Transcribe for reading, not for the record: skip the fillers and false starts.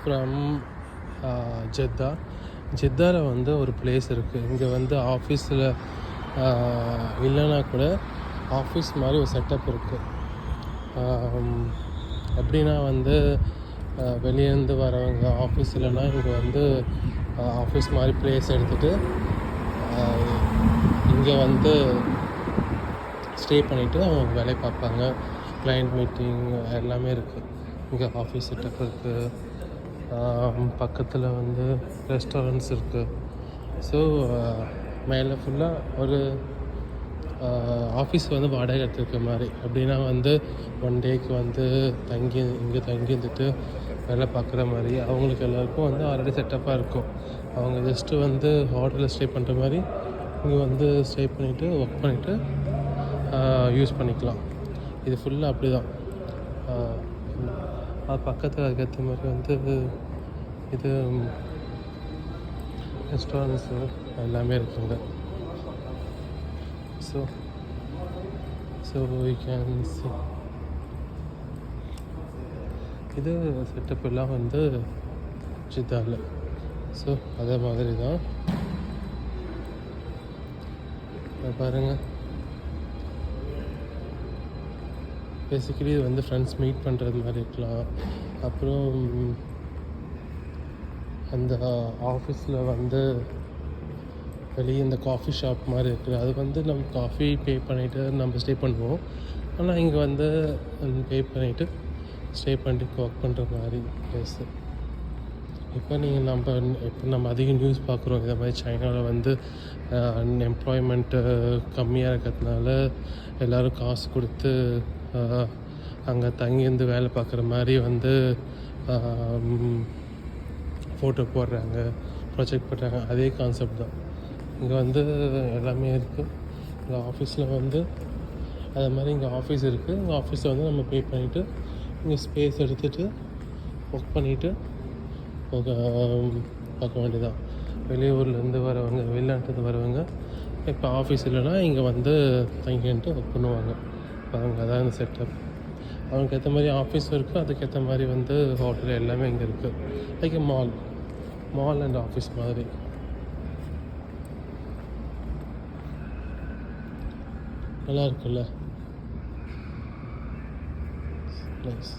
From Jeddah. ஜெத்தாவில் வந்து ஒரு place இருக்குது. இங்கே வந்து ஆஃபீஸில் இல்லைன்னா கூட ஆஃபீஸ் மாதிரி ஒரு செட்டப் இருக்குது. எப்படின்னா வந்து வெளியேருந்து வரவங்க ஆஃபீஸ் இல்லைன்னா இங்கே வந்து ஆஃபீஸ் மாதிரி பிளேஸ் எடுத்துகிட்டு இங்கே வந்து ஸ்டே பண்ணிவிட்டு அவங்க வேலையை பார்ப்பாங்க. கிளைண்ட் மீட்டிங் எல்லாமே இருக்குது. இங்கே ஆஃபீஸ் செட்டப் இருக்குது. பக்கத்தில் வந்து ரெஸ்டாரண்ட்ஸ் இருக்குது. ஸோ மேலே ஃபுல்லாக ஒரு ஆஃபீஸ் வந்து வாடகை எடுத்துருக்க மாதிரி. அப்படின்னா வந்து 1 டேக்கு வந்து இங்கே தங்கி இருந்துட்டு வேலை பார்க்குற மாதிரி. அவங்களுக்கு எல்லாருக்கும் வந்து ஆல்ரெடி செட்டப்பாக இருக்கும். அவங்க ஜஸ்ட்டு வந்து ஹோட்டலில் ஸ்டே பண்ணுற மாதிரி இங்கே வந்து ஸ்டே பண்ணிவிட்டு ஒர்க் பண்ணிவிட்டு யூஸ் பண்ணிக்கலாம். இது ஃபுல்லாக அப்படி தான். அது பக்கத்தில் அதுக்கேற்ற மாதிரி வந்து இது ரெஸ்டாரண்ட்ஸு எல்லாமே இருக்குங்க. ஸோ வி கேன் சி இது செட்டப் எல்லாம் வந்து ஜித்தாவில். ஸோ அதே மாதிரி தான் பாருங்கள். பேசிக்கலி இது வந்து ஃப்ரெண்ட்ஸ் மீட் பண்ணுறது மாதிரி இருக்கலாம். அப்புறம் அந்த ஆஃபீஸில் வந்து வெளியே இந்த காஃபி ஷாப் மாதிரி இருக்குது. அது வந்து நம்ம காஃபி பே பண்ணிவிட்டு நம்ம ஸ்டே பண்ணுவோம். ஆனால் இங்கே வந்து பே பண்ணிவிட்டு ஸ்டே பண்ணிட்டு ஒர்க் பண்ணுற மாதிரி ப்ளேஸு. இப்போ நம்ம அதிக நியூஸ் பார்க்குறோம். இதை மாதிரி சைனாவில் வந்து அன்எம்ப்ளாய்மெண்ட்டு கம்மியாக இருக்கிறதுனால எல்லோரும் காசு கொடுத்து அங்கே தங்கியிருந்து வேலை பார்க்குற மாதிரி வந்து ஃபோட்டோ போடுறாங்க, ப்ரொஜெக்ட் பண்ணுறாங்க. அதே கான்செப்ட் தான் இங்கே வந்து எல்லாமே இருக்குது. இங்கே ஆஃபீஸில் வந்து அது மாதிரி இங்கே ஆஃபீஸ் இருக்குது. இங்கே ஆஃபீஸில் வந்து நம்ம பே பண்ணிவிட்டு இங்கே ஸ்பேஸ் எடுத்துகிட்டு ஒர்க் பண்ணிவிட்டு பார்க்க வேண்டியதான். வெளியூர்லேருந்து வரவங்க, வெளிநாட்டுலேருந்து வரவங்க இப்போ ஆஃபீஸ் இல்லைன்னா இங்கே வந்து தங்கிட்டு ஒர்க் பண்ணுவாங்க. அவங்க அதான் இந்த செட்டப். அவங்களுக்கு ஏற்ற மாதிரி ஆஃபீஸும் இருக்குது. அதுக்கேற்ற மாதிரி வந்து ஹோட்டல் எல்லாமே இங்கே இருக்குது. லைக் மால் அண்ட் ஆஃபீஸ் மாதிரி. நல்லா இருக்குல்ல? நைஸ்.